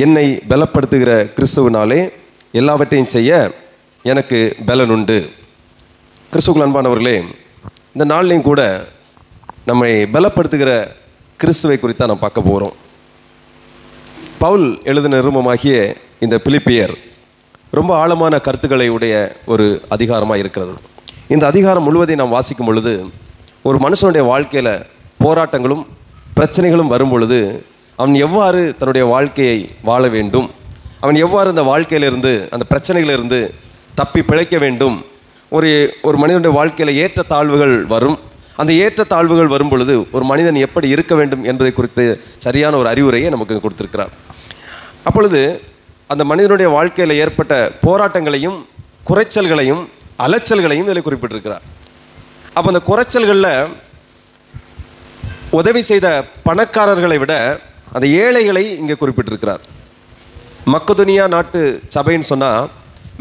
என்னை பலப்படுத்துகிற கிறிஸ்துவினாலே எல்லாவற்றையும் செய்ய எனக்கு பலன் உண்டு. கிறிஸ்துவுக்குள் அன்பானவர்களே, இந்த நாள்லையும் கூட நம்மை பலப்படுத்துகிற கிறிஸ்துவை குறித்தான் நாம் பார்க்க போகிறோம். பவுல் எழுதின நிருபமாகிய இந்த பிலிப்பியர் ரொம்ப ஆழமான கருத்துக்களை உடைய ஒரு அதிகாரமாக இருக்கிறது. இந்த அதிகாரம் முழுவதையும் நாம் வாசிக்கும் பொழுது ஒரு மனுஷனுடைய வாழ்க்கையில் போராட்டங்களும் பிரச்சனைகளும் வரும் பொழுது அவன் எவ்வாறு தன்னுடைய வாழ்க்கையை வாழ வேண்டும், அவன் எவ்வாறு அந்த வாழ்க்கையிலிருந்து அந்த பிரச்சனைகளிலிருந்து தப்பி பிழைக்க வேண்டும், ஒரு மனிதனுடைய வாழ்க்கையில் ஏற்ற தாழ்வுகள் வரும், அந்த ஏற்ற தாழ்வுகள் வரும் பொழுது ஒரு மனிதன் எப்படி இருக்க வேண்டும் என்பதை குறித்து சரியான ஒரு அறிவுரையை நமக்கு கொடுத்திருக்கிறார். அப்பொழுது அந்த மனிதனுடைய வாழ்க்கையில் ஏற்பட்ட போராட்டங்களையும் குறைச்சல்களையும் அலைச்சல்களையும் இதில் குறிப்பிட்டிருக்கிறார். அப்போ அந்த குறைச்சல்களில் உதவி செய்த பணக்காரர்களை விட அந்த ஏழைகளை இங்கே குறிப்பிட்டிருக்கிறார். மக்கதுனியா நாட்டு சபைன்னு சொன்னால்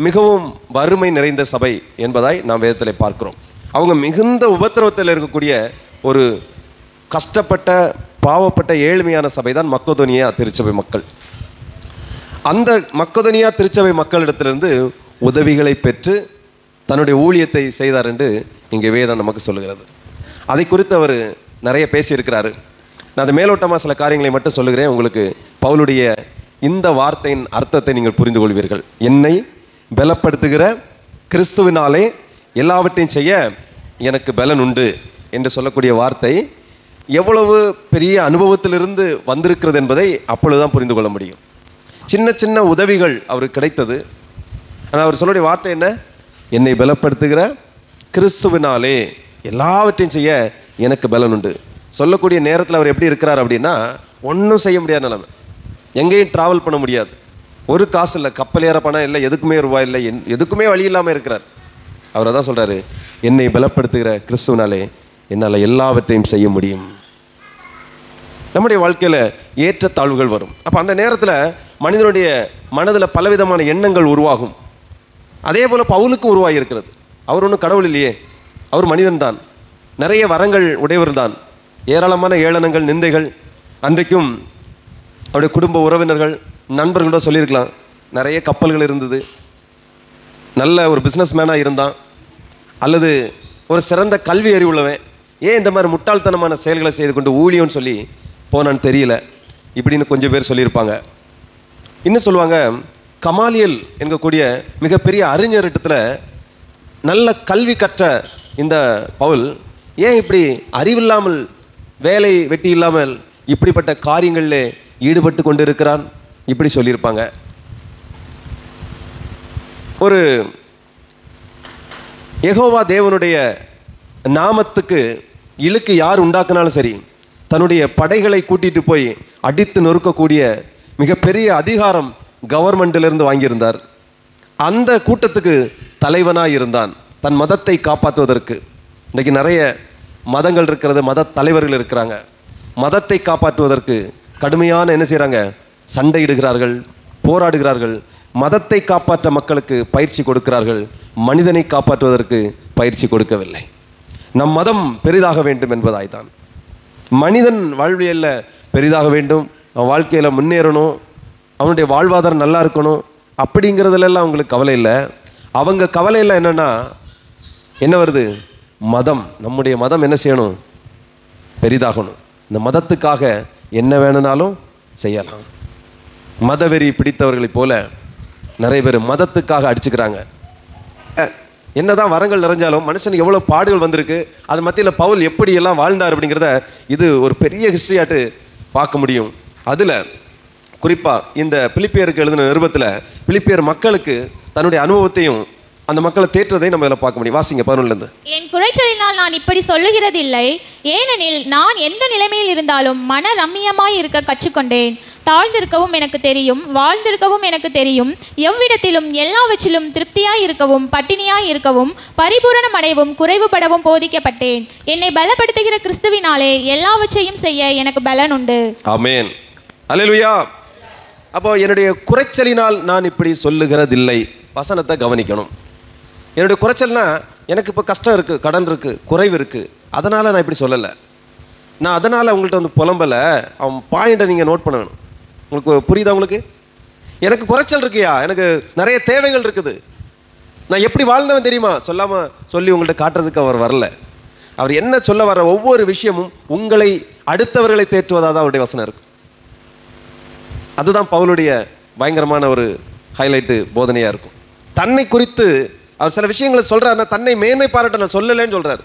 மிகவும் வறுமை நிறைந்த சபை என்பதாய் நாம் வேதத்தில் பார்க்கிறோம். அவங்க மிகுந்த உபத்திரவத்தில் இருக்கக்கூடிய ஒரு கஷ்டப்பட்ட பாவப்பட்ட ஏழ்மையான சபை தான் மக்கதுனியா திருச்சபை மக்கள். அந்த மக்கதுனியா திருச்சபை மக்களிடத்திலிருந்து உதவிகளை பெற்று தன்னுடைய ஊழியத்தை செய்தார் என்று இங்கே வேதம் நமக்கு சொல்லுகிறது. அதை குறித்து அவர் நிறைய பேசியிருக்கிறாரு. நான் அதை மேலோட்டமாக சில காரியங்களை மட்டும் சொல்லுகிறேன். உங்களுக்கு பவுலுடைய இந்த வார்த்தையின் அர்த்தத்தை நீங்கள் புரிந்து கொள்வீர்கள். என்னை பலப்படுத்துகிற கிறிஸ்துவினாலே எல்லாவற்றையும் செய்ய எனக்கு பலன் உண்டு என்று சொல்லக்கூடிய வார்த்தை எவ்வளவு பெரிய அனுபவத்திலிருந்து வந்திருக்கிறது என்பதை அப்பொழுதுதான் புரிந்து கொள்ள முடியும். சின்ன சின்ன உதவிகள் அவருக்கு கிடைத்தது. ஆனால் அவர் சொல்லக்கூடிய வார்த்தை என்ன? என்னை பலப்படுத்துகிற கிறிஸ்துவினாலே எல்லாவற்றையும் செய்ய எனக்கு பலன் உண்டு. சொல்லக்கூடிய நேரத்தில் அவர் எப்படி இருக்கிறார் அப்படின்னா, ஒன்றும் செய்ய முடியாத நிலைமை, எங்கேயும் ட்ராவல் பண்ண முடியாது, ஒரு காசு இல்லை, கப்பல் ஏற பணம் இல்லை, எதுக்குமே ரூபாய் இல்லை, எதுக்குமே வழி இல்லாமல் இருக்கிறார். அவர் அதான் சொல்கிறாரு, என்னை பலப்படுத்துகிற கிறிஸ்துவினாலே என்னால் எல்லாவற்றையும் செய்ய முடியும். நம்முடைய வாழ்க்கையில் ஏற்ற தாழ்வுகள் வரும். அப்போ அந்த நேரத்தில் மனிதனுடைய மனதில் பலவிதமான எண்ணங்கள் உருவாகும். அதே போல் பவுலுக்கு உருவாகி இருக்கிறது. அவர் ஒன்றும் கடவுள் இல்லையே, அவர் மனிதன் தான், நிறைய வரங்கள் உடையவர் தான், ஏராளமான ஏளனங்கள் நிந்தைகள். அன்றைக்கும் அவருடைய குடும்ப உறவினர்கள் நண்பர்களோட சொல்லியிருக்கலாம், நிறைய கப்பல்கள் இருந்தது, நல்ல ஒரு பிஸ்னஸ் மேனாக இருந்தான், அல்லது ஒரு சிறந்த கல்வி அறிவுள்ளவன், ஏன் இந்த மாதிரி முட்டாள்தனமான செயல்களை செய்து கொண்டு ஊழியம்னு சொல்லி போனான்னு தெரியல, இப்படின்னு கொஞ்சம் பேர் சொல்லியிருப்பாங்க. இன்னும் சொல்லுவாங்க, கமாலியல் என்கக்கூடிய மிகப்பெரிய அறிஞரிடத்தில் நல்ல கல்வி கற்ற இந்த பவுல் ஏன் இப்படி அறிவில்லாமல் வேலை வெட்டி இல்லாமல் இப்படிப்பட்ட காரியங்களில் ஈடுபட்டு கொண்டு இருக்கிறான், இப்படி சொல்லியிருப்பாங்க. ஒரு யெகோவா தேவனுடைய நாமத்துக்கு இழுக்கு யார் உண்டாக்குனாலும் சரி, தன்னுடைய படைகளை கூட்டிட்டு போய் அடித்து நொறுக்கக்கூடிய மிகப்பெரிய அதிகாரம் கவர்மெண்ட்டிலிருந்து வாங்கியிருந்தார். அந்த கூட்டத்துக்கு தலைவனாக இருந்தான், தன் மதத்தை காப்பாற்றுவதற்கு. இன்றைக்கி நிறைய மதங்கள் இருக்கிறது, மத தலைவர்கள் இருக்கிறாங்க. மதத்தை காப்பாற்றுவதற்கு கடுமையான என்ன செய்கிறாங்க, சண்டையிடுகிறார்கள், போராடுகிறார்கள். மதத்தை காப்பாற்ற மக்களுக்கு பயிற்சி கொடுக்கிறார்கள், மனிதனை காப்பாற்றுவதற்கு பயிற்சி கொடுக்கவில்லை. நம் மதம் பெரிதாக வேண்டும் என்பதாய்தான். மனிதன் வாழ்வியல்ல பெரிதாக வேண்டும், அவன் வாழ்க்கையில் முன்னேறணும், அவனுடைய வாழ்வாதாரம் நல்லா இருக்கணும், அப்படிங்கிறதுலாம் அவங்களுக்கு கவலை இல்லை. அவங்க கவலையில் என்னென்னா என்ன வருது, மதம். நம்முடைய மதம் என்ன செய்யணும், பெரிதாகணும். இந்த மதத்துக்காக என்ன வேணும்னாலும் செய்யலாம். மதவெறி பிடித்தவர்களைப் போல நிறைய பேர் மதத்துக்காக அடிச்சுக்கிறாங்க. என்னதான் வரங்கள் நிறைஞ்சாலும் மனுஷனுக்கு எவ்வளோ பாடுகள் வந்திருக்கு, அது மத்தியில் பவுல் எப்படியெல்லாம் வாழ்ந்தார் அப்படிங்கிறத இது ஒரு பெரிய ஹிஸ்ட்ரியாட்டு பார்க்க முடியும். அதில் குறிப்பாக இந்த பிலிப்பியருக்கு எழுதின நிருபத்தில் பிலிப்பியர் மக்களுக்கு தன்னுடைய அனுபவத்தையும் அந்த மக்களை தேற்றதை நம்ம இதில் பார்க்க முடியும். வாசிங்க 11. என் குறைச்சலினால் நான் இப்படி சொல்லுகிறதில்லை, ஏனெனில் நான் எந்த நிலைமையில் இருந்தாலும் மன ரம்மியமாய் இருக்க கற்றுக்கொண்டேன். தாழ்ந்திருக்கவும் எனக்கு தெரியும், வாழ்ந்திருக்கவும் எனக்கு தெரியும். எவ்விடத்திலும் எல்லாவற்றிலும் திருப்தியாய் இருக்கவும் பட்டினியாய் இருக்கவும் பரிபூரணம் அடையவும் குறைவுபடவும் போதிக்கப்பட்டேன். என்னை பலப்படுத்துகிற கிறிஸ்துவினாலே எல்லாவற்றையும் செய்ய எனக்கு பலன் உண்டு. ஆமென், அல்லேலூயா. அப்போ என்னுடைய குறைச்சலினால் நான் இப்படி சொல்லுகிறதில்லை. வசனத்தை கவனிக்கணும். என்னுடைய குறைச்சல்னா எனக்கு இப்போ கஷ்டம் இருக்குது, கடன் இருக்குது, குறைவு இருக்குது, அதனால் நான் இப்படி சொல்லலை. நான் அதனால் உங்கள்கிட்ட வந்து புலம்பலை. அவன் பாயிண்ட்டை நீங்கள் நோட் பண்ணணும். உங்களுக்கு புரியுதா? உங்களுக்கு எனக்கு குறைச்சல் இருக்கியா, எனக்கு நிறைய தேவைகள் இருக்குது, நான் எப்படி வாழ்ந்தவன் தெரியுமா சொல்லாமல் சொல்லி உங்கள்கிட்ட காட்டுறதுக்கு அவர் வரல. அவர் என்ன சொல்ல வர ஒவ்வொரு விஷயமும் உங்களை அடுத்தவர்களை தேற்றுவதாக தான் அவருடைய வசனம் இருக்கும். அதுதான் பவுலுடைய பயங்கரமான ஒரு ஹைலைட்டு போதனையாக இருக்கும். தன்னை குறித்து அவர் சில விஷயங்களை சொல்கிறாருன்னா தன்னை மேன்மை பாராட்ட நான் சொல்லலைன்னு சொல்கிறார்.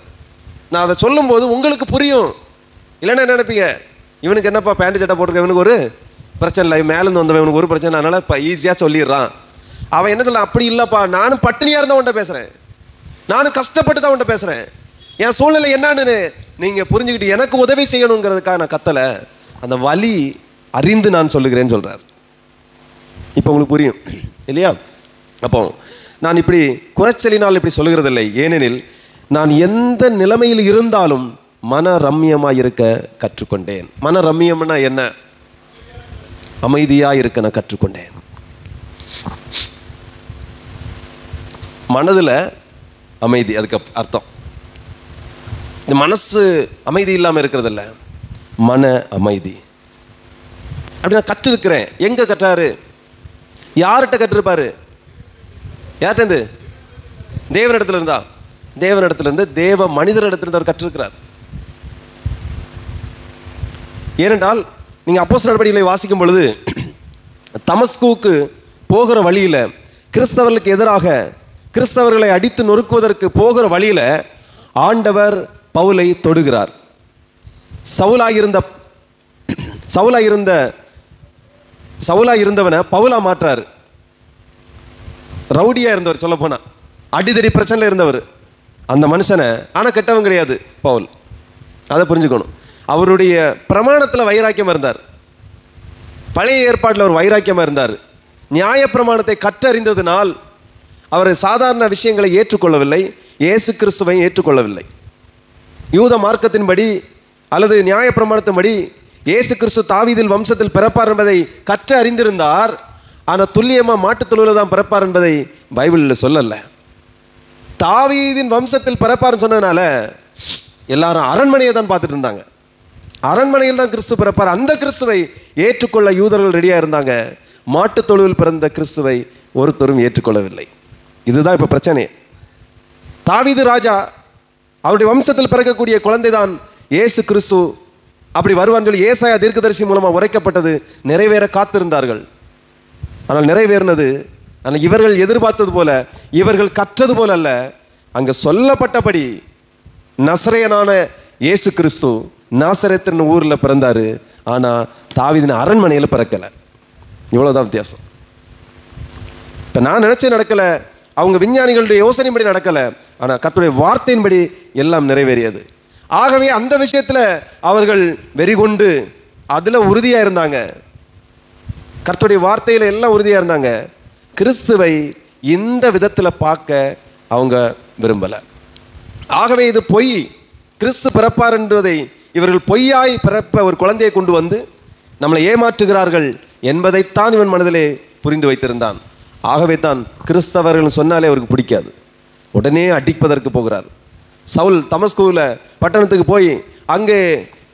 நான் அதை சொல்லும்போது உங்களுக்கு புரியும். இல்லைன்னா என்ன நினைப்பீங்க, இவனுக்கு என்னப்பா பேண்ட் சட்டை போட்டிருக்க, இவனுக்கு ஒரு பிரச்சனை இல்லை, மேலேருந்து வந்தவன் இவனுக்கு ஒரு பிரச்சனை, அதனால் இப்போ ஈஸியாக சொல்லிடுறான். அவன் என்ன சொல்ல, அப்படி இல்லைப்பா, நானும் பட்டினியாக இருந்தால் உன்ட்ட பேசுகிறேன், நானும் கஷ்டப்பட்டு தான் உன்ட்ட பேசுகிறேன், என் சூழ்நிலை என்னன்னு நீங்கள் புரிஞ்சுக்கிட்டு எனக்கு உதவி செய்யணுங்கிறதுக்காக நான் கத்தலை, அந்த வலி அறிந்து நான் சொல்லுகிறேன்னு சொல்கிறார். இப்போ உங்களுக்கு புரியும் இல்லையா? அப்போ நான் இப்படி குறைச்சலினால் இப்படி சொல்லுகிறதில்லை, ஏனெனில் நான் எந்த நிலைமையில் இருந்தாலும் மன ரம்யமாக இருக்க கற்றுக்கொண்டேன். மன ரம்யம்னா என்ன? அமைதியாக இருக்க நான் கற்றுக்கொண்டேன். மனதில் அமைதி, அதுக்கு அர்த்தம் இந்த மனசு அமைதி இல்லாமல் இருக்கிறதில்ல, மன அமைதி. அப்படி நான் கற்றிருக்கிறேன். எங்கே கற்றாரு? யார்கிட்ட கற்றிருப்பாரு? யார்கிட்ட? தேவனிடத்துல இருந்தா? தேவனிடத்துல இருந்து தேவ மனிதரிடத்திலிருந்து அவர் கற்றிருக்கிறார். ஏனென்றால் நீங்கள் அப்போஸ்தலர் நடவடிக்கைகளை வாசிக்கும் பொழுது தமஸ்குவுக்கு போகிற வழியில் கிறிஸ்தவர்களுக்கு எதிராக கிறிஸ்தவர்களை அடித்து நொறுக்குவதற்கு போகிற வழியில் ஆண்டவர் பவுலை தொடுகிறார். சவுலாக இருந்தவனை பவுலா மாற்றார். ரவுடியாக இருந்தவர், சொல்ல போனால் அடிதடி பிரச்சனையில் இருந்தவர் அந்த மனுஷனை. ஆனால் கெட்டவன் கிடையாது பவுல், அதை புரிஞ்சுக்கணும். அவருடைய பிரமாணத்தில் வைராக்கியமாக இருந்தார், பழைய ஏற்பாட்டில் அவர் வைராக்கியமாக இருந்தார். நியாய பிரமாணத்தை கற்றறிந்ததினால் அவர் சாதாரண விஷயங்களை ஏற்றுக்கொள்ளவில்லை, இயேசு கிறிஸ்துவை ஏற்றுக்கொள்ளவில்லை. யூத மார்க்கத்தின்படி அல்லது நியாய பிரமாணத்தின்படி இயேசு கிறிஸ்து தாவீதில் வம்சத்தில் பிறப்பார் என்பதை கற்று அறிந்திருந்தார். ஆனால் துல்லியமாக மாட்டுத்தொழுவில் தான் பிறப்பார் என்பதை பைபிளில் சொல்லலை. தாவீதின் வம்சத்தில் பிறப்பார்னு சொன்னதுனால எல்லாரும் அரண்மனையை தான் பார்த்துட்டு இருந்தாங்க. அரண்மனையில் தான் கிறிஸ்து பிறப்பார், அந்த கிறிஸ்துவை ஏற்றுக்கொள்ள யூதர்கள் ரெடியாக இருந்தாங்க. மாட்டுத் தொழுவில் பிறந்த கிறிஸ்துவை ஒருத்தரும் ஏற்றுக்கொள்ளவில்லை. இதுதான் இப்போ பிரச்சனை. தாவீது ராஜா, அவருடைய வம்சத்தில் பிறக்கக்கூடிய குழந்தை தான் இயேசு கிறிஸ்து, அப்படி வருவான்னு சொல்லி ஏசாயா தீர்க்கதரிசி மூலமாக உரைக்கப்பட்டது நிறைவேற காத்திருந்தார்கள். ஆனால் நிறைவேறினது ஆனால் இவர்கள் எதிர்பார்த்தது போல, இவர்கள் கற்றது போல அல்ல. அங்கே சொல்லப்பட்டபடி நசரேயனான இயேசு கிறிஸ்து நாசரேத்தின் ஊரில் பிறந்தார். ஆனால் தாவீதின் அரண்மனையில் பிறக்கலை. இவ்வளோதான் வித்தியாசம். இப்போ நான் நினச்சே நடக்கலை, அவங்க விஞ்ஞானிகளுடைய யோசனைப்படி நடக்கலை, ஆனால் கர்த்தருடைய வார்த்தையின்படி எல்லாம் நிறைவேறியது. ஆகவே அந்த விஷயத்தில் அவர்கள் வெறிகொண்டு அதில் உறுதியாக இருந்தாங்க. கர்த்தருடைய வார்த்தையில் எல்லாம் உறுதியாக இருந்தாங்க. கிறிஸ்துவை இந்த விதத்தில் பார்க்க அவங்க விரும்பலை. ஆகவே இது பொய், கிறிஸ்து பிறப்பார் என்பதை இவர்கள் பொய்யாய் பிறப்ப ஒரு குழந்தையை கொண்டு வந்து நம்மளை ஏமாற்றுகிறார்கள் என்பதைத்தான் இவன் மனதிலே புரிந்து வைத்திருந்தான். ஆகவே தான் கிறிஸ்தவர்கள் சொன்னாலே அவருக்கு பிடிக்காது, உடனே அடிப்பதற்கு போகிறார். சவுல் தமஸ்குவில் பட்டணத்துக்கு போய் அங்கே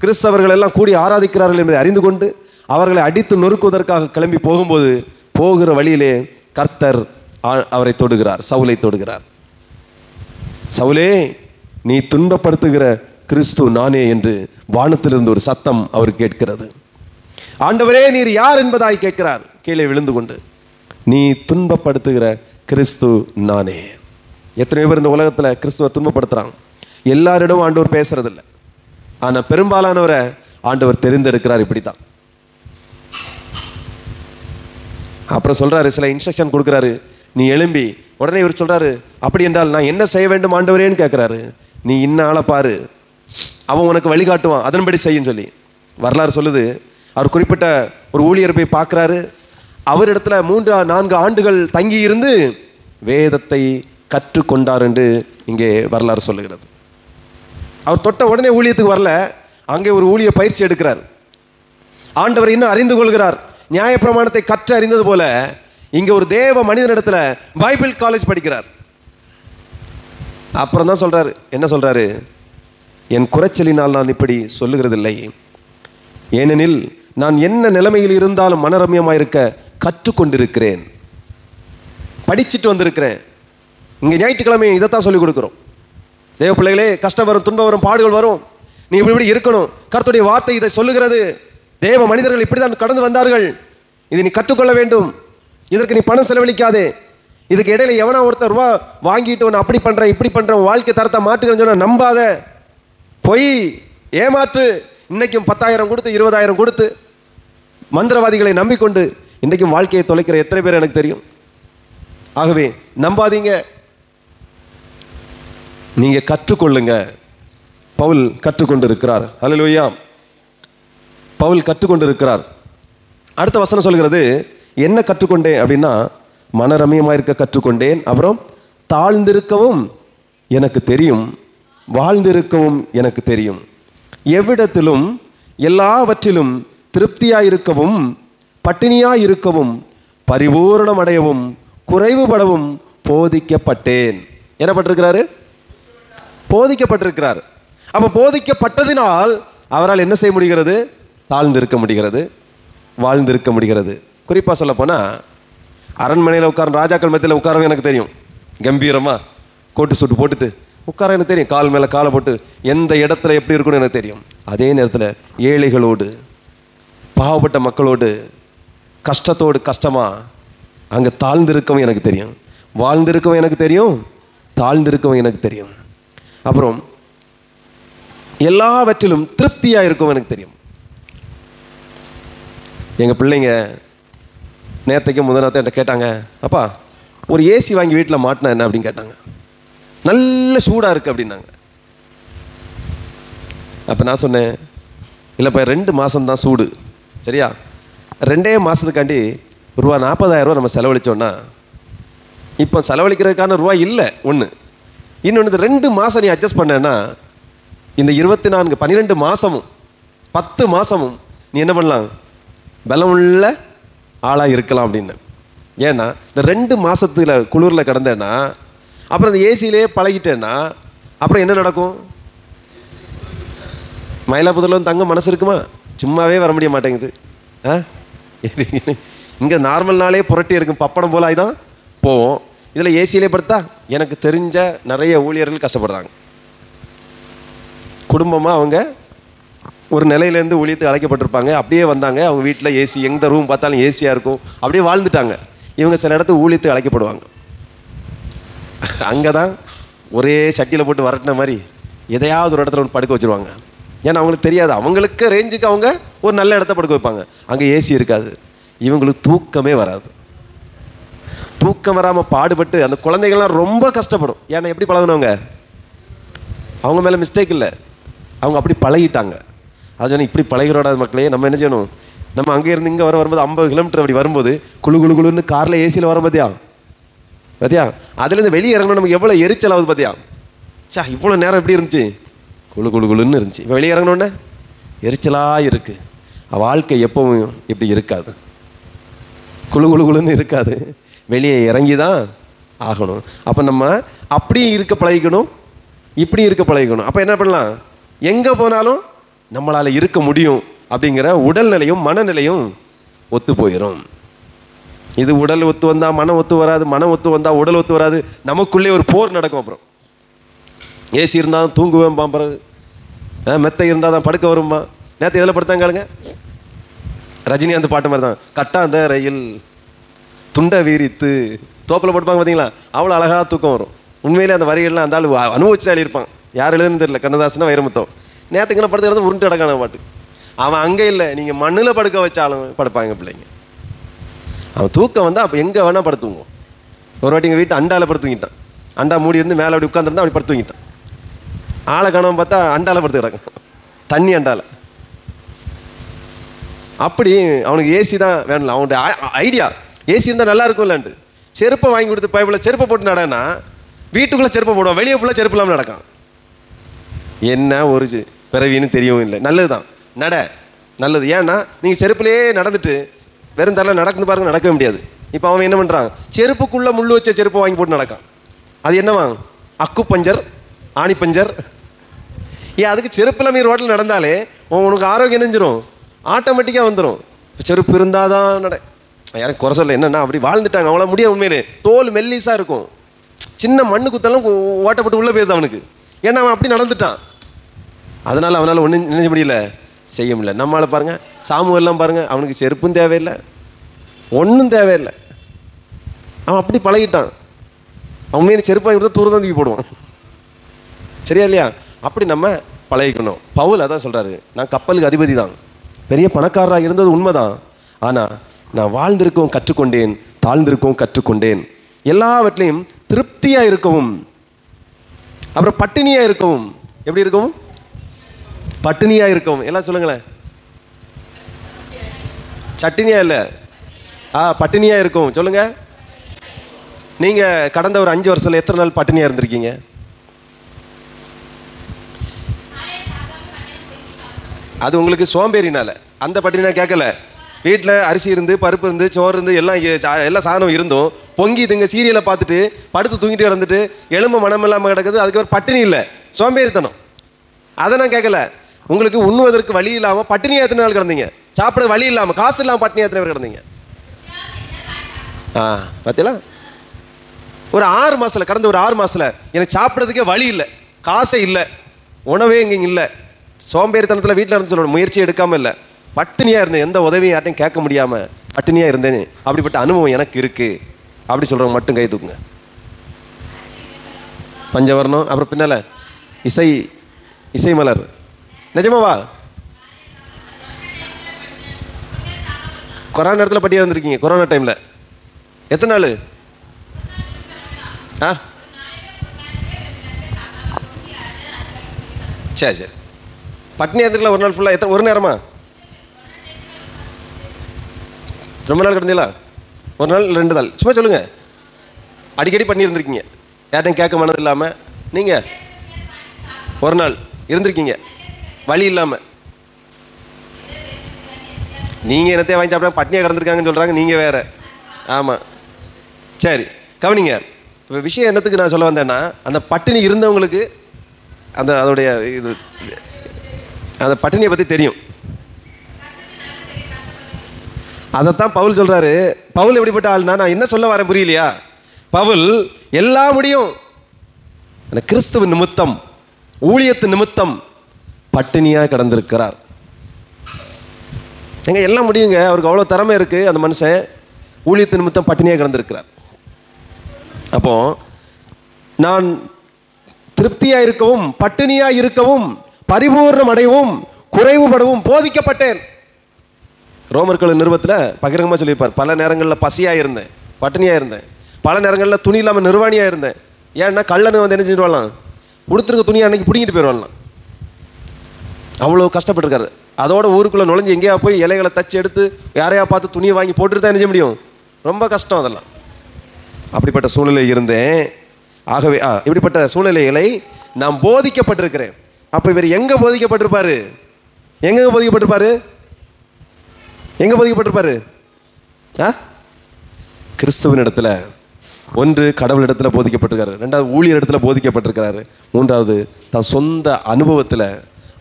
கிறிஸ்தவர்கள் எல்லாம் கூடி ஆராதிக்கிறார்கள் என்பதை அறிந்து கொண்டு அவர்களை அடித்து நொறுக்குவதற்காக கிளம்பி போகும்போது போகிற வழியிலே கர்த்தர் அவரை தொடுகிறார், சவுலை தொடுகிறார். சவுலே, நீ துன்பப்படுத்துகிற கிறிஸ்து நானே என்று வானத்திலிருந்து ஒரு சத்தம் அவர் கேட்கிறது. ஆண்டவரே, நீர் யார் என்பதாய் கேட்கிறார் கீழே விழுந்து கொண்டு. நீ துன்பப்படுத்துகிற கிறிஸ்து நானே. எத்தனையோ பேர் இந்த உலகத்தில் கிறிஸ்துவை துன்பப்படுத்துகிறாங்க. எல்லாரிடமும் ஆண்டவர் பேசுறதில்லை, ஆனால் பெரும்பாலானவரை ஆண்டவர் தெரிந்தெடுக்கிறார். இப்படித்தான். அப்புறம் சொல்றாரு, சில இன்ஸ்ட்ரக்ஷன் கொடுக்குறாரு, நீ எழும்பி. உடனே இவர் சொல்றாரு, அப்படி என்றால் நான் என்ன செய்ய வேண்டும் ஆண்டவரேன்னு கேட்குறாரு. நீ இன்ன ஆளை பாரு, அவன் உனக்கு வழிகாட்டுவான், அதன்படி செய்யும் சொல்லி வரலாறு சொல்லுது. அவர் குறிப்பிட்ட ஒரு ஊழியர் போய் பார்க்குறாரு. அவரிடத்துல 3-4 ஆண்டுகள் தங்கி இருந்து வேதத்தை கற்றுக்கொண்டார் என்று இங்கே வரலாறு சொல்லுகிறது. அவர் தொட்ட உடனே ஊழியத்துக்கு வரல, அங்கே ஒரு ஊழிய பயிற்சி எடுக்கிறார். ஆண்டவர் இன்னும் அறிந்து கொள்கிறார். நியாயப்பிரமாணத்தை கற்று அறிந்தது போல இங்கே ஒரு தேவ மனிதனிடத்துல பைபிள் காலேஜ் படிக்கிறார். அப்புறம் தான் சொல்றாரு, என்ன சொல்றாரு, என் குறைச்சலினால் நான் இப்படி சொல்லுகிறதில்லை, ஏனெனில் நான் என்ன நிலைமையில் இருந்தாலும் மனரம்யமாக இருக்க கற்றுக்கொண்டிருக்கிறேன், படிச்சுட்டு வந்திருக்கிறேன். இங்கே ஞாயிற்றுக்கிழமை இதைத்தான் சொல்லிக் கொடுக்குறோம். தேவ பிள்ளைகளே, கஷ்டம் வரும், துன்பம் வரும், பாடுகள் வரும், நீ இப்படி இருக்கணும். கர்த்தருடைய வார்த்தை இதை சொல்லுகிறது. தேவ மனிதர்கள் இப்படி தான் கடந்து வந்தார்கள். இதை நீ கற்றுக்கொள்ள வேண்டும். இதற்கு நீ பணம் செலவழிக்காதே. இதுக்கு இடையில எவனா ஒருத்தர் ரூபா வாங்கிட்டு ஒன்று அப்படி பண்ணுறேன் இப்படி பண்ணுறேன் வாழ்க்கை தரத்தை மாற்றுகிறேன்னு சொன்னால் நம்பாத. பொய், ஏமாற்று. இன்னைக்கும் 10,000 கொடுத்து 20,000 கொடுத்து மந்திரவாதிகளை நம்பிக்கொண்டு இன்றைக்கும் வாழ்க்கையை தொலைக்கிற எத்தனை பேர் எனக்கு தெரியும். ஆகவே நம்பாதீங்க, நீங்க கற்றுக்கொள்ளுங்க. பவுல் கற்றுக்கொண்டு இருக்கிறார். ஹல்லேலூயா. பவுல் கற்றுக்கொண்டு இருக்கிறார். அடுத்த வசனம் சொல்கிறது, என்ன கற்றுக்கொண்டேன் அப்படின்னா, மனரமியமாக இருக்க கற்றுக்கொண்டேன், அப்புறம் தாழ்ந்திருக்கவும் எனக்கு தெரியும், வாழ்ந்திருக்கவும் எனக்கு தெரியும், எவ்விடத்திலும் எல்லாவற்றிலும் திருப்தியாயிருக்கவும் பட்டினியாயிருக்கவும் பரிபூரணமடையவும் குறைவுபடவும் போதிக்கப்பட்டேன். என்ன பட்டிருக்கிறாரு? போதிக்கப்பட்டிருக்கிறார். அப்போ போதிக்கப்பட்டதினால் அவரால் என்ன செய்ய முடிகிறது? தாழ்ந்திருக்க முடிகிறது, வாழ்ந்திருக்க முடிகிறது. குறிப்பாக சொல்ல போனால், அரண்மனையில் உட்கார ராஜாக்கள் மத்தியில் உட்காரவும் எனக்கு தெரியும். கம்பீரமாக கோட்டு சூட்டு போட்டுட்டு உட்கார எனக்கு தெரியும். கால் மேலே காலை போட்டு எந்த இடத்துல எப்படி இருக்கணும்னு எனக்கு தெரியும். அதே நேரத்தில் ஏழைகளோடு, பாவப்பட்ட மக்களோடு, கஷ்டத்தோடு கஷ்டமாக அங்கே தாழ்ந்திருக்கவும் எனக்கு தெரியும், வாழ்ந்திருக்கவும் எனக்கு தெரியும், தாழ்ந்திருக்கவும் எனக்கு தெரியும். அப்புறம் எல்லாவற்றிலும் திருப்தியாக இருக்கவும் எனக்கு தெரியும். எங்கள் பிள்ளைங்க நேரத்தைக்கு முதநாத்த என்கிட்ட கேட்டாங்க, அப்பா ஒரு ஏசி வாங்கி வீட்டில் மாட்டினா என்ன அப்படின்னு கேட்டாங்க. நல்ல சூடாக இருக்குது அப்படின்னாங்க. அப்போ நான் சொன்னேன், இல்லைப்பா 2 மாதம்தான் சூடு, சரியா? 2 மாதத்துக்காண்டி ரூபா 40,000 நம்ம செலவழித்தோன்னா இப்போ செலவழிக்கிறதுக்கான ரூபா இல்லை ஒன்று. இன்னொன்று, 2 மாதம் நீ அட்ஜஸ்ட் பண்ணேன்னா இந்த 24 12 மாதமும் 10 மாதமும் நீ என்ன பண்ணலாம்? பலமுள்ள ஆளாக இருக்கலாம் அப்படின்னு. ஏன்னா இந்த 2 மாதத்தில் குளிரில் கிடந்தேன்னா அப்புறம் இந்த ஏசியிலே பழகிட்டேன்னா அப்புறம் என்ன நடக்கும்? மயிலாப்பூரில் தங்க மனசு இருக்குமா? சும்மாவே வர முடிய மாட்டேங்குது. இங்கே நார்மல் நாளே புரட்டி எடுக்கும் பப்படம் போல ஆகிதான் போவோம். இதில் ஏசியிலே படுத்தா எனக்கு தெரிஞ்ச நிறைய ஊழியர்கள் கஷ்டப்படுறாங்க. குடும்பமாக அவங்க ஒரு நிலையிலேருந்து ஊழியத்துக்கு அழைக்கப்பட்டிருப்பாங்க, அப்படியே வந்தாங்க. அவங்க வீட்டில் ஏசி, எந்த ரூம் பார்த்தாலும் ஏசியாக இருக்கும், அப்படியே வாழ்ந்துட்டாங்க. இவங்க சில இடத்துக்கு ஊழியத்துக்கு அழைக்கப்படுவாங்க. அங்கே தான் ஒரே சட்டியில் போட்டு வரட்டின மாதிரி எதையாவது ஒரு இடத்துல ஒன்று படுக்க வச்சுருவாங்க. ஏன்னா அவங்களுக்கு தெரியாது, அவங்களுக்கு ரேஞ்சுக்கு அவங்க ஒரு நல்ல இடத்த படுக்க வைப்பாங்க. அங்கே ஏசி இருக்காது, இவங்களுக்கு தூக்கமே வராது. தூக்கம் வராமல் பாடுபட்டு அந்த குழந்தைகள்லாம் ரொம்ப கஷ்டப்படும். ஏன்னா எப்படி பழகினவங்க? அவங்க மேலே மிஸ்டேக் இல்லை, அவங்க அப்படி பழகிட்டாங்க. அது சொன்னால் இப்படி பழகிறோட மக்களே நம்ம என்ன செய்யணும்? நம்ம அங்கே இருந்து இங்கே வரும்போது 50 கிலோமீட்டர் அப்படி வரும்போது குழு குழு குழுன்னு காரில் ஏசியில் வரோம் பார்த்தியா? அதுலேருந்து வெளியே இறங்கணும், நமக்கு எவ்வளோ எரிச்சல் ஆகுது பார்த்தியா? சா, இவ்வளோ நேரம் எப்படி இருந்துச்சு? குழு குழு குழுன்னு இருந்துச்சு. இப்போ வெளியே இறங்கணுன்னே எரிச்சலாக இருக்குது. வாழ்க்கை எப்பவும் இப்படி இருக்காது, குழு குழு குழுன்னு இருக்காது. வெளியே இறங்கி தான் ஆகணும். அப்போ நம்ம அப்படி இருக்க பழகிக்கணும், இப்படி இருக்க பழகிக்கணும். அப்போ என்ன பண்ணலாம்? எங்கே போனாலும் நம்மளால் இருக்க முடியும் அப்படிங்கிற உடல்நிலையும் மனநிலையும் ஒத்து போயிடும். இது உடல் ஒத்து வந்தால் மனம் ஒத்து வராது, மனம் ஒத்து வந்தால் உடல் ஒத்து வராது. நமக்குள்ளே ஒரு போர் நடக்கும். அப்புறம் ஏசி இருந்தால் தான் தூங்குவேன் பாம்பறது, மெத்தை இருந்தால் தான் படுக்க வரும்பா. நேற்று எதில் படுத்தாங்க? ரஜினிகாந்த் பாட்டு மாதிரி தான், கட்டாந்த ரயில் துண்டை வீரித்து தோப்பில் படுப்பாங்க பார்த்தீங்களா? அவ்வளோ அழகாக தூக்கம் வரும். உண்மையிலே அந்த வரிகள்லாம் அந்த ஆள் அனுபவிச்சு எழுதியிருப்பான். யார் எழுதுன்னு தெரியல, கண்ணதாசனா வைரமுத்தம். நேற்றுக்குன்னு படுத்துக்கிறது உருண்டு கிடக்கான பாட்டு. அவன் அங்கே இல்லை, நீங்கள் மண்ணில் படுக்க வச்சாலும் படுப்பாங்க பிள்ளைங்க. அவன் தூக்கம் வந்தால் அப்போ எங்கே வேணால் படுத்துவோம். ஒரு வாட்டி எங்கள் வீட்டு அண்டாவில் படுத்துங்கிட்டான். அண்டா மூடி இருந்து மேலே அப்படி உட்காந்துருந்தா அப்படி படுத்துங்கிட்டான். ஆளை காணாமல் பார்த்தா அண்டாவில் படுத்து கிடக்கும், தண்ணி அண்டாவில். அப்படி அவனுக்கு ஏசி தான் வேணும். அவனுடைய ஐடியா ஏசி இருந்தால் நல்லா இருக்கும்லான்ட்டு செருப்பை வாங்கி கொடுத்து பைப்பில் செருப்பை போட்டு நடனா வீட்டுக்குள்ளே செருப்பை போடுவான், வெளியே ஃபுல்லாக செருப்பு இல்லாமல் நடக்கான். என்ன ஒரு பிறவின்னு தெரியவும் இல்லை. நல்லது தான், நட நல்லது. ஏன்னா நீங்கள் செருப்புலேயே நடந்துட்டு வெறும் தரல நடக்குன்னு பாருங்க, நடக்கவே முடியாது. இப்போ அவன் என்ன பண்ணுறான்? செருப்புக்குள்ளே முள் வச்ச செருப்பை வாங்கி போட்டு நடக்கான். அது என்னவா? அக்கு பஞ்சர், ஆணி பஞ்சர். ஏன் அதுக்கு செருப்பில் மீறி ரோட்டில் நடந்தாலே உனக்கு ஆரோக்கியம் நினைஞ்சிரும், ஆட்டோமேட்டிக்காக வந்துடும். செருப்பு இருந்தால் தான் எனக்கு குறை சொல்ல, என்னன்னா அப்படி வாழ்ந்துட்டாங்க, அவங்களால முடியாது. உண்மையிலே தோல் மெல்லிஸாக இருக்கும், சின்ன மண்ணு குத்தெல்லாம் ஓட்டப்பட்டு உள்ளே போயிருது அவனுக்கு. ஏன்னா அவன் அப்படி நடந்துட்டான். அதனால் அவனால் ஒன்றும் நினைச்ச முடியல, செய்ய முடியல. நம்மளால் பாருங்கள், சாமுவெல்லாம் பாருங்கள், அவனுக்கு செருப்பும் தேவையில்லை, ஒன்றும் தேவையில்லை, அவன் அப்படி பழகிட்டான். அவன் உண்மையை செருப்பாக கொடுத்தா தூரம் தான் தூக்கி போடுவான். சரியா இல்லையா? அப்படி நம்ம பழகிக்கணும். பவுல் அதான் சொல்கிறாரு, நான் கப்பலுக்கு அதிபதி தான், பெரிய பணக்காரராக இருந்தது உண்மைதான், ஆனால் நான் வாழ்ந்திருக்கவும் கற்றுக்கொண்டேன், தாழ்ந்திருக்கவும் கற்றுக்கொண்டேன். எல்லாவற்றிலையும் திருப்தியாக இருக்கவும், அப்புறம் பட்டினியாக இருக்கவும். எப்படி இருக்கவும்? பட்டினியாக இருக்கவும். எல்லாம் சொல்லுங்களேன். சட்டினியா இல்லை, பட்டினியாக இருக்கவும். சொல்லுங்க. நீங்கள் கடந்த ஒரு 5 வருஷத்தில் எத்தனை நாள் பட்டினியாக இருந்திருக்கீங்க? அது உங்களுக்கு சோம்பேறினால அந்த பட்டினா கேட்கல. வீட்டில் அரிசி இருந்து, பருப்பு இருந்து, சோறு இருந்து, எல்லாம் சாதனம் இருந்தும் பொங்கி இதுங்க சீரியலை பார்த்துட்டு படுத்து தூங்கிட்டு கிடந்துட்டு எலும்பு மனம் இல்லாமல் கிடக்குது. அதுக்கு ஒரு பட்டினி இல்லை, சோம்பேறித்தனம். அதை நான் கேட்கல. உங்களுக்கு உண்ணுவதற்கு வழி இல்லாமல் பட்டினியாக எத்தனை நாள் கிடந்தீங்க? சாப்பிட வழி இல்லாமல், காசு இல்லாமல் பட்டினியாக எத்தனை பேர் கிடந்தீங்க? பார்த்தீங்களா? ஒரு 6 மாதத்தில், கடந்த ஒரு 6 மாதத்தில் எனக்கு சாப்பிட்றதுக்கே வழி இல்லை, காசே இல்லை, உணவே இங்கே இல்லை. சோம்பேறித்தனத்தில் வீட்டில் இருந்து சொல்லணும், முயற்சி எடுக்காமல் இல்லை, பட்டினியாக இருந்தேன், எந்த உதவியும் யார்ட்டையும் கேட்க முடியாமல் பட்டினியாக இருந்தேன். அப்படிப்பட்ட அனுபவம் எனக்கு இருக்குது. அப்படி சொல்கிறவங்க மட்டும் கை தூக்குங்க. பஞ்சவர்ணம், அப்புறம் பின்னால் இசை மலர். நிஜமாவா? கொரோனா நேரத்தில் பட்டியாக இருந்திருக்கீங்க. கொரோனா டைமில் எத்தனை நாள்? சரி. பட்னி இருந்துக்கலாம் ஒரு நாள் ஃபுல்லாக. ஒரு நேரமா? ரொம்ப நாள் கிடந்தீங்களா? ஒரு நாள் 2 நாள்? சும்மா சொல்லுங்கள். அடிக்கடி பண்ணி இருந்திருக்கீங்க, யார்ட்டையும் கேட்க மனது இல்லாமல். நீங்கள் ஒரு நாள் இருந்திருக்கீங்க வழி இல்லாமல். நீங்கள் என்னத்தையும் வாங்கி சாப்பிட்டா பட்னியாக கிடந்திருக்காங்கன்னு சொல்கிறாங்க, நீங்கள் வேறு. ஆமாம், சரி கவனிங்க. இப்போ விஷயம் என்னத்துக்கு நான் சொல்ல வந்தேன்னா, அந்த பட்டினி இருந்தவங்களுக்கு அதோடைய இது, அந்த பட்டினியை பற்றி தெரியும். அதைத்தான் பவுல் சொல்கிறாரு. பவுல் எப்படிப்பட்ட ஆள்னா, நான் என்ன சொல்ல வரேன் புரியலையா? பவுல் எல்லாம் முடியும், கிறிஸ்துவ நிமித்தம், ஊழியத்து நிமித்தம் பட்டினியாக கிடந்திருக்கிறார். எங்க எல்லாம் முடியுங்க, அவருக்கு அவ்வளோ திறமை இருக்குது. அந்த மனுஷன் ஊழியத்து நிமித்தம் பட்டினியாக கிடந்திருக்கிறார். அப்போ நான் திருப்தியாக இருக்கவும், பட்டினியாக இருக்கவும், பரிபூர்ணம் அடையவும், குறைவுபடவும் போதிக்கப்பட்டேன். ரோமர்கள் நிறுவத்தில் பகிரங்கமாக சொல்லியிருப்பார், பல நேரங்களில் பசியாக இருந்தேன், பட்டினியாக இருந்தேன், பல நேரங்களில் துணி இல்லாமல் நிர்வாணியாக இருந்தேன். ஏன்னா கள்ளனு வந்து என்ன செஞ்சுட்டு கொடுத்துருக்க துணியை அன்னைக்கு பிடிங்கிட்டு போயிடுவாங்களாம். அவ்வளோ கஷ்டப்பட்டுருக்காரு. அதோட ஊருக்குள்ளே நுழைஞ்சு எங்கேயா போய் இலைகளை தச்சு எடுத்து யாரையா பார்த்து துணியை வாங்கி போட்டுட்டு தான் என்ன செய்ய முடியும்? ரொம்ப கஷ்டம் அதெல்லாம். அப்படிப்பட்ட சூழ்நிலை இருந்தேன். ஆகவே இப்படிப்பட்ட சூழ்நிலைகளை நான் போதிக்கப்பட்டிருக்கிறேன். அப்போ இவர் எங்கே போதிக்கப்பட்டிருப்பாரு? எங்கே போதிக்கப்பட்டிருப்பாரு? எங்கே போதிக்கப்பட்டிருப்பாரு? கிறிஸ்துவின் இடத்துல. ஒன்று, கடவுள் இடத்துல போதிக்கப்பட்டிருக்காரு. 2வது, ஊழியர் இடத்துல போதிக்கப்பட்டிருக்கிறாரு. 3வது, தன் சொந்த அனுபவத்தில்,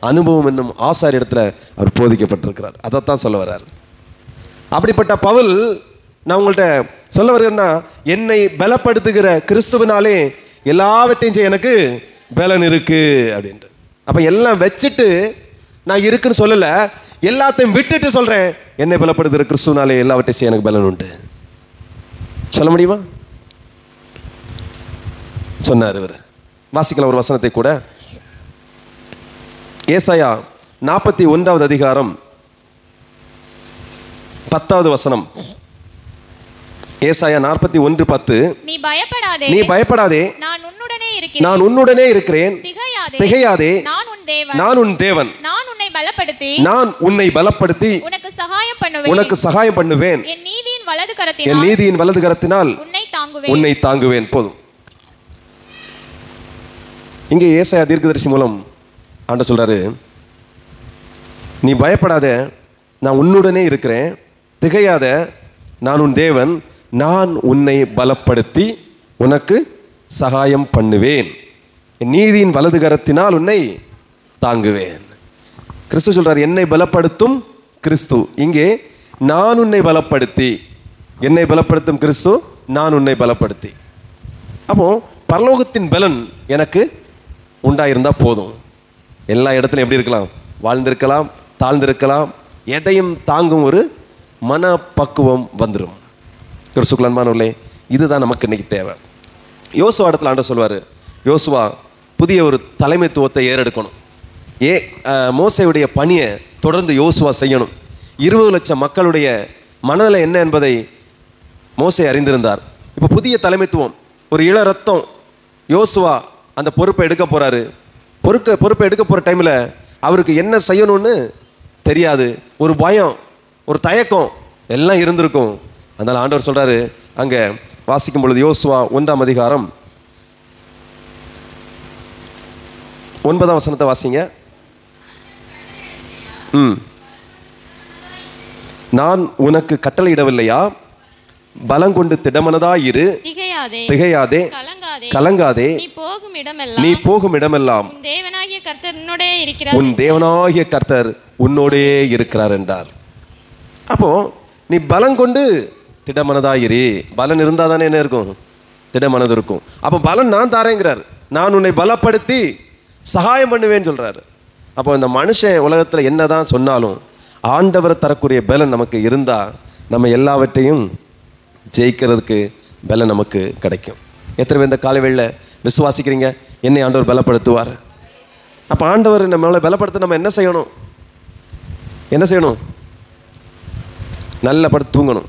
அனுபவம் என்னும் ஆசாரி இடத்துல அவர் போதிக்கப்பட்டிருக்கிறார். அதைத்தான் சொல்ல வர்றார். அப்படிப்பட்ட பவுல் நான் உங்கள்கிட்ட சொல்ல வருகிறேன்னா, என்னை பலப்படுத்துகிற கிறிஸ்துவனாலே எல்லாவற்றையும் செய்ய எனக்கு பலன் இருக்கு அப்படின்ட்டு. அப்போ எல்லாம் வச்சுட்டு நான் இருக்குன்னு சொல்லலை, எல்லாத்தையும் விட்டுட்டு சொல்கிறேன், என்னை பலப்படுத்துகிற கிறிஸ்துவனாலே எல்லாவற்றையும் செய்ய எனக்கு பலன் உண்டு. சொல்ல முடியுமா? சொன்னார் இவர். வாசிக்கலாம் ஒரு வசனத்தை கூட. ஏசாயா 41வது அதிகாரம் 10வது வசனம். ஏசாயா 41:10. நீ பயப்படாதே, நான் உன்னுடனே இருக்கிறேன், திகையாதே, நான் உன் தேவன், நான் உன்னை பலப்படுத்தி உனக்கு சகாயம் பண்ணுவேன், என் நீதியின் வலது கரத்தினால் உன்னை தாங்குவேன். போதும். இங்கே ஏசாயா தீர்க்கதரிசி மூலம் ஆண்டவர் சொல்றாரு, நீ பயப்படாத, நான் உன்னுடனே இருக்கிறேன், திகையாத, நான் உன் தேவன், நான் உன்னை பலப்படுத்தி உனக்கு சகாயம் பண்ணுவேன், என் நீதியின் வலது கரத்தினால் உன்னை தாங்குவேன். கிறிஸ்து சொல்றார், என்னை பலப்படுத்தும் கிறிஸ்து. இங்கே நான் உன்னை பலப்படுத்தி, என்னை பலப்படுத்தும் கிறிஸ்து நான் உன்னை பலப்படுத்தி. அப்போ பரலோகத்தின் பலன் எனக்கு உண்டாயிருந்தா போதும். எல்லா இடத்துலையும் எப்படி இருக்கலாம்? வாழ்ந்திருக்கலாம், தாழ்ந்திருக்கலாம், எதையும் தாங்கும் ஒரு மனப்பக்குவம் வந்துடும். கிறிஸ்துக்குள் அன்பானவர்களே, இதுதான் நமக்கு இன்னைக்கு தேவை. யோசுவா இடத்துல ஆண்டவர் சொல்வார், யோசுவா புதிய ஒரு தலைமைத்துவத்தை ஏறெடுக்கணும். மோசேயுடைய பணியை தொடர்ந்து யோசுவா செய்யணும். 20 லட்சம் மக்களுடைய மனநிலை என்ன என்பதை மோசே அறிந்திருந்தார். இப்போ புதிய தலைமைத்துவம், ஒரு இள ரத்தம் யோசுவா அந்த பொறுப்பை எடுக்க போகிறாரு. பொறுப்பை எடுக்க போகிற டைமில் அவருக்கு என்ன செய்யணும்னு தெரியாது. ஒரு பயம், ஒரு தயக்கம் எல்லாம் இருந்திருக்கும். அதனால் ஆண்டவர் சொல்கிறாரு, அங்கே வாசிக்கும் பொழுது யோசுவா 1ஆம் அதிகாரம் 9ஆம் வசனத்தை வாசிங்க. நான் உனக்கு கட்டளையிடவில்லையா? பலங்கொண்டு திடமனதாயிரு, திகையாதே, கலங்காதே, நீ போகும் இடமெல்லாம் உன் தேவனாகிய கர்த்தர் உன்னோடே இருக்கிறார் என்றார். அப்போ நீ பலங்கொண்டு திடமனதாயிரு. பலன் இருந்தால் தானே என்ன இருக்கும்? திடமனது இருக்கும். அப்போ பலன் நான் தாரேங்கிறார். நான் உன்னை பலப்படுத்தி சகாயம் பண்ணுவேன்னு சொல்றாரு. அப்போ இந்த மனுஷன் உலகத்தில் என்னதான் சொன்னாலும் ஆண்டவர் தரக்கூடிய பலன் நமக்கு இருந்தால் நம்ம எல்லாவற்றையும் ஜெயிக்கிறதுக்கு பலன் நமக்கு கிடைக்கும். எத்தனை பேர் இந்த காலைவேளையில் விசுவாசிக்கிறீங்க என்னை ஆண்டவர் பலப்படுத்துவார்? அப்போ ஆண்டவர் நம்மளை பலப்படுத்த நம்ம என்ன செய்யணும்? நல்ல படுத்து தூங்கணும்,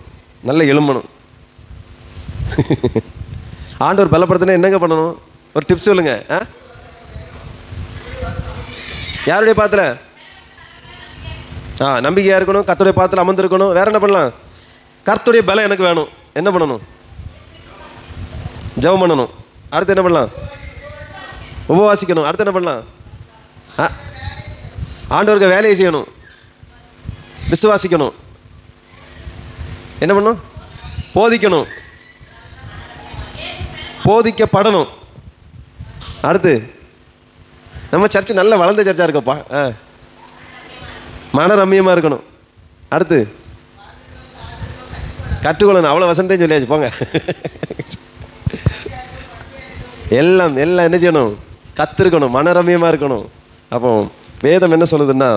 நல்ல எழும்பணும். ஆண்டவர் பலப்படுத்தினா என்னங்க பண்ணணும்? ஒரு டிப்ஸ் சொல்லுங்க. யாருடைய பாத்துல? நம்பிக்கையாக இருக்கணும், கர்த்தருடைய பாத்துல அமர்ந்திருக்கணும். வேற என்ன பண்ணலாம்? கர்த்தருடைய பலம் எனக்கு வேணும். என்ன பண்ணணும்? ஜெபம் பண்ணணும். அடுத்து என்ன பண்ணலாம்? உபவாசிக்கணும். அடுத்து என்ன பண்ணலாம்? ஆண்டவருக்கு வேலையை செய்யணும், விசுவாசிக்கணும். என்ன பண்ணணும்? போதிக்கணும், போதிக்கப்படணும். அடுத்து நம்ம சர்ச்சு நல்ல வளர்ந்த சர்ச்சா இருக்கப்பா, மன ரம்மியமாக இருக்கணும். அடுத்து கற்றுக்கொள்ளணும். அவ்வளோ வசனத்தையும் சொல்லியாச்சு போங்க. எல்லாம் என்ன செய்யணும்? கற்றுக்கணும், மனரம்யமாக இருக்கணும். அப்போ வேதம் என்ன சொல்லுதுன்னா,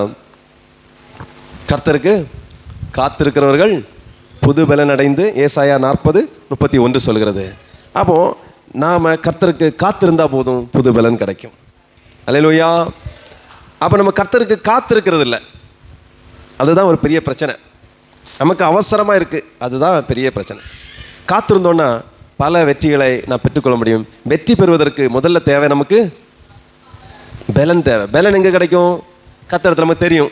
கர்த்தருக்கு காத்திருக்கிறவர்கள் புது பலன் அடைந்து, ஏசாயா 40:31 சொல்கிறது. அப்போது நாம் கர்த்தருக்கு காத்திருந்தா போதும், புது பலன் கிடைக்கும். அல்லேலூயா. அப்போ நம்ம கர்த்தருக்கு காத்திருக்கிறது இல்லை, அதுதான் ஒரு பெரிய பிரச்சனை. நமக்கு அவசரமாக இருக்குது, அதுதான் பெரிய பிரச்சனை. காத்திருந்தோன்னா பல வெற்றிகளை நான் பெற்றுக்கொள்ள முடியும். வெற்றி பெறுவதற்கு முதல்ல தேவை நமக்கு பலன் தேவை. பலன் எங்கே கிடைக்கும்? கர்த்தரிடத்தில் நமக்கு தெரியும்.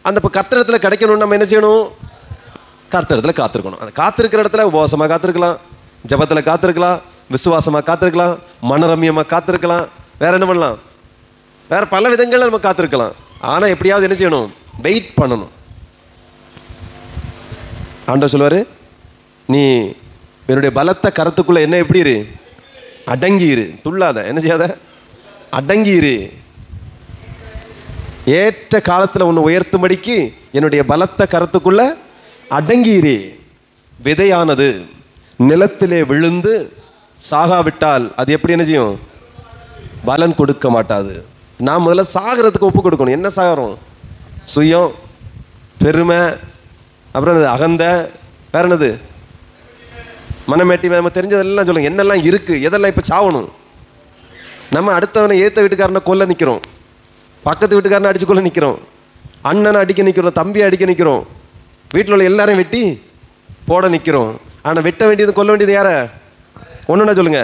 அந்த இப்போ கர்த்தரிடத்தில் கிடைக்கணும்னு நம்ம என்ன செய்யணும்? கர்த்தரிடத்தில் காத்திருக்கணும். அந்த காத்திருக்கிற இடத்துல உபவாசமாக காத்திருக்கலாம், ஜபத்தில் காத்திருக்கலாம், விசுவாசமாக காத்திருக்கலாம், மனரம்யமாக காத்திருக்கலாம். வேறு என்ன பண்ணலாம்? வேறு பல விதங்களில் நம்ம காத்திருக்கலாம். ஆனால் எப்படியாவது என்ன செய்யணும்? வெயிட் பண்ணணும். ஆண்டவர் சொல்லுவார், நீ என்னுடைய பலத்த கருத்துக்குள்ளே என்ன எப்படி இரு? அடங்கியிரு, துள்ளாத. என்ன செய்யாத? அடங்கியிரு. ஏற்ற காலத்தில் உன்னை உயர்த்தும்படிக்கு என்னுடைய பலத்த கருத்துக்குள்ள அடங்கியிரு. விதையானது நிலத்திலே விழுந்து சாகாவிட்டால் அது எப்படி என்ன செய்யும்? பலன் கொடுக்க மாட்டாது. நான் முதல்ல சாகிறதுக்கு ஒப்பு கொடுக்கணும். என்ன சாகிறோம்? சுயம், பெருமை, அப்புறம் என்னது? அகந்த, வேற என்னது? மனமேட்டி. நம்ம தெரிஞ்சதெல்லாம் சொல்லுங்க. என்னெல்லாம் இருக்குது, எதெல்லாம் இப்போ சாவணும்? நம்ம அடுத்தவனை ஏற்ற வீட்டுக்காரனை கொல்ல நிற்கிறோம், பக்கத்து வீட்டுக்காரனை அடித்து கொள்ள நிற்கிறோம், அண்ணனை அடிக்க நிற்கிறோம், தம்பியை அடிக்க நிற்கிறோம், வீட்டில் உள்ள எல்லாரையும் வெட்டி போட நிற்கிறோம். ஆனால் வெட்ட வேண்டியது, கொல்ல வேண்டியது யாரை? ஒன்றுன்னா சொல்லுங்க.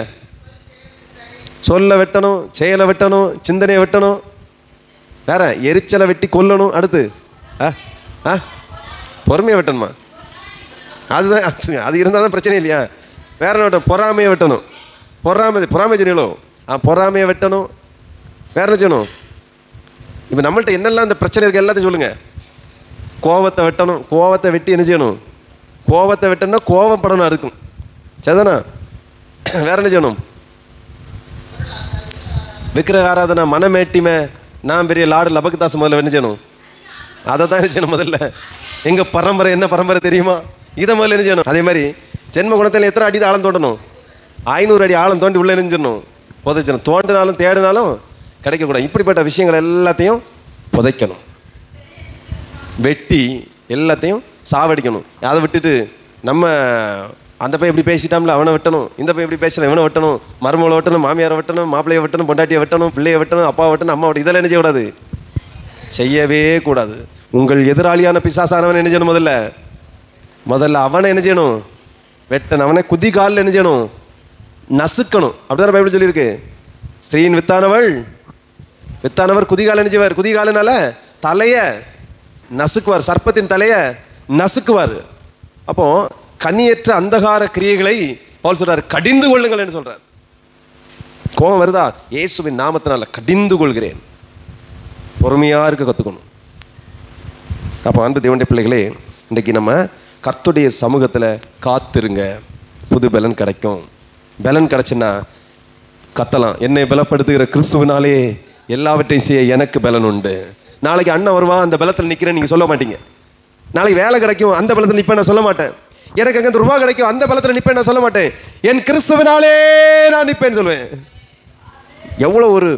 சொல்ல வெட்டணும், செயலை வெட்டணும், சிந்தனையை வெட்டணும், வேற எரிச்சலை வெட்டி கொல்லணும். அடுத்து பொறுமையை வெட்டணுமா? அதுதான், அது இருந்தால் தான் பிரச்சனை இல்லையா? வேற என்ன வெட்டணும்? பொறாமையை வெட்டணும். பொறாமை சொன்னீங்களோ? பொறாமையை வெட்டணும். வேற என்ன செய்யணும்? இப்போ நம்மள்ட்ட என்னெல்லாம் இந்த பிரச்சனை இருக்குது எல்லாத்தையும் சொல்லுங்கள். கோவத்தை வெட்டணும். கோவத்தை வெட்டி என்ன செய்யணும்? கோவத்தை வெட்டணும்னா கோவம் படணும், அதுக்கும் சரிதானா? வேற என்ன செய்யணும்? விக்கிரக ஆராதனை, மனமேட்டிமை, நான் பெரிய லாடு லபக்குதாஸ் முதல்ல என்ன செய்யணும்? அதை தான் என்ன செய்யணும் முதல்ல. எங்கள் பரம்பரை என்ன பரம்பரை தெரியுமா? இதை முதல்ல என்ன செய்யணும்? அதே மாதிரி ஜென்ம குணத்தில் எத்தனை அடி ஆழம் தோண்டணும்? 500 அடி ஆழம் தோண்டி உள்ளே எரிஞ்சிடணும், புதைச்சிடணும். தோண்டினாலும் தேடினாலும் கிடைக்கக்கூடாது. இப்படிப்பட்ட விஷயங்கள் எல்லாத்தையும் புதைக்கணும், வெட்டி எல்லாத்தையும் சாவடிக்கணும். அதை விட்டுட்டு நம்ம அந்த பையன் இப்படி பேசிட்டாம்ல அவனை வெட்டணும், இந்த பையன் இப்படி பேசல இவனை வெட்டணும், மருமகளை வெட்டணும், மாமியாரை வெட்டணும், மாப்பிள்ளையை வெட்டணும், பொண்டாட்டியை வெட்டணும், பிள்ளையை வெட்டணும், அப்பாவை வெட்டணும், அம்மா வெட்டணும், இதெல்லாம் என்ன செய்யக்கூடாது, செய்யவே கூடாது. உங்கள் எதிராளியான பிசாசானவன் என்ன செய்யணும்? முதல்ல அவனை என்ன செய்யணும்? வெட்டணும். அவனை குதி காலில் என்ன செய்யணும்? நசுக்கணும். அப்படிதான் பைபிள் சொல்லியிருக்கு. ஸ்திரீயின் வித்தானவர் குதிகால என்ன செய்வார்? குதிகாலனால தலைய நசுக்குவார், சர்ப்பத்தின் தலைய நசுக்குவார். அப்போ கனியற்ற அந்தகார கிரியைகளை பவுல் சொல்றாரு, கடிந்து கொள்ளுங்கள் சொல்றார். கோபம் வருதா? இயேசுவின் நாமத்தினால கடிந்து கொள்கிறேன். பொறுமையா இருக்க கத்துக்கணும். அப்போ அன்பு தேவனுடைய பிள்ளைகளே, இன்றைக்கு நம்ம கர்த்தருடைய சமூகத்தில் காத்திருங்க, புது பலன் கிடைக்கும். பலன் கிடைச்சுன்னா கத்தலாம், என்னை பலப்படுத்துகிற கிறிஸ்துவனாலே எல்லாவற்றையும் செய்ய எனக்கு பலன் உண்டு. நாளைக்கு அண்ணன் வருவான், அந்த பலத்தில் நிற்கிறேன் நீங்கள் சொல்ல மாட்டீங்க. நாளைக்கு வேலை கிடைக்கும், அந்த பலத்தில் நிற்பேன் நான் சொல்ல மாட்டேன். எனக்கு அங்கே ரூபா கிடைக்கும், அந்த பலத்தில் நிற்பேன் நான் சொல்ல மாட்டேன். என் கிறிஸ்துவனாலே நான் நிற்பேன்னு சொல்லுவேன். எவ்வளோ ஒரு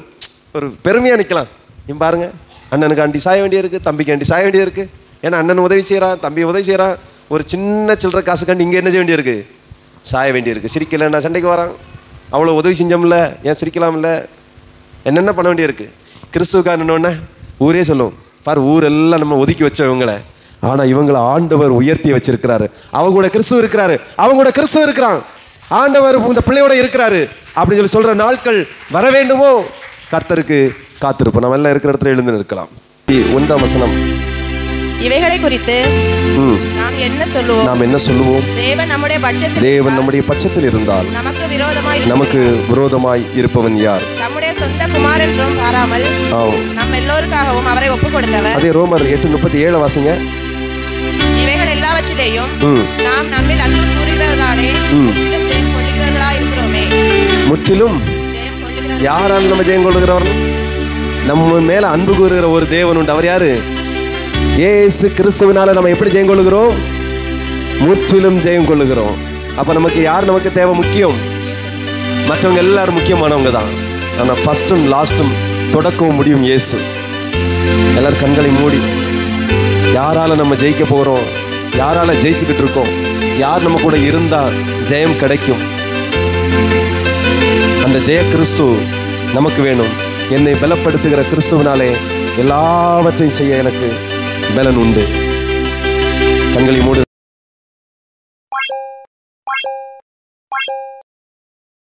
பெருமையாக நிற்கலாம். நீ பாருங்க, அண்ணனுக்கு அண்டி சாய வேண்டிய இருக்குது, தம்பிக்கு அண்டி சாய வேண்டிய இருக்குது. ஏன்னா அண்ணன் உதவி செய்கிறான், தம்பி உதவி செய்கிறான். ஒரு சின்ன சில்லற காசு கண்டு இங்கே என்ன செய்ய வேண்டியிருக்கு? சாய வேண்டியிருக்கு. சிரிக்கலை, நான் சண்டைக்கு வரான், அவ்வளோ உதவி செஞ்சோம்ல, ஏன் சிரிக்கலாம்ல, என்னென்ன பண்ண வேண்டியிருக்கு. கிறிஸ்துவுக்காரனோடனே ஊரே சொல்லும், பார் ஊரெல்லாம் நம்ம ஒதுக்கி வச்சவங்களை, ஆனால் இவங்களை ஆண்டவர் உயர்த்தி வச்சிருக்கிறாரு. அவங்க கூட கிறிஸ்துவ இருக்கிறாரு, அவங்க கூட கிறிஸ்துவ இருக்கிறான், ஆண்டவர் இந்த பிள்ளையோட இருக்கிறாரு அப்படின்னு சொல்லி சொல்கிற நாட்கள் வர வேண்டுமோ? கர்த்தருக்கு காத்திருப்போம். நம்ம எல்லாம் இருக்கிற இடத்துல எழுந்து நிற்கலாம். 1ஆம் வசனம். இவைகளை குறித்து நாம் என்ன சொல்லுவோம்? தேவன் நம்முடைய பட்சத்தில் இருந்தால் நமக்கு விரோதமாய் இருப்பவன் யார்? நம்முடைய சொந்த குமாரன் என்றும் பாராமல் நம் எல்லோருக்காகவும் அவரை ஒப்புக் கொடுத்தவர். அதே ரோமர் 8:37 வாசிங்க. இவைகள் எல்லாவற்றிலேயும் நாம் நம்மில் அன்பு கூறுகிறவர்களாலே முற்றிலும் ஜெயம் கொள்ளுகிறவர்களாய் இருக்கிறோமே. முற்றிலும் யாரால் நம்ம ஜெயம் கொள்ளுகிறவர்கள்? நம்ம மேல அன்பு கூறுகிற ஒரு தேவன் உண்டு. அவர் யாரு? இயேசு கிறிஸ்துவினால நம்ம எப்படி ஜெயம் கொள்ளுகிறோம்? முற்றிலும் ஜெயம் கொள்ளுகிறோம். அப்ப நமக்கு யார் நமக்கு தேவை? முக்கியம். மற்றவங்க எல்லாரும் முக்கியமானவங்க தான். ஆனால் ஃபர்ஸ்டும் லாஸ்டும் தொடக்கவும் முடியும் இயேசு. எல்லாரும் கண்களை மூடி, யாரால நம்ம ஜெயிக்க போறோம், யாரால ஜெயிச்சுக்கிட்டு இருக்கோம், யார் நம்ம கூட இருந்தா ஜெயம் கிடைக்கும், அந்த ஜெய கிறிஸ்து நமக்கு வேணும். என்னை பலப்படுத்துகிற கிறிஸ்துவினாலே எல்லாவற்றையும் செய்ய எனக்கு பலன் உண்டு. கண்களை மூடு.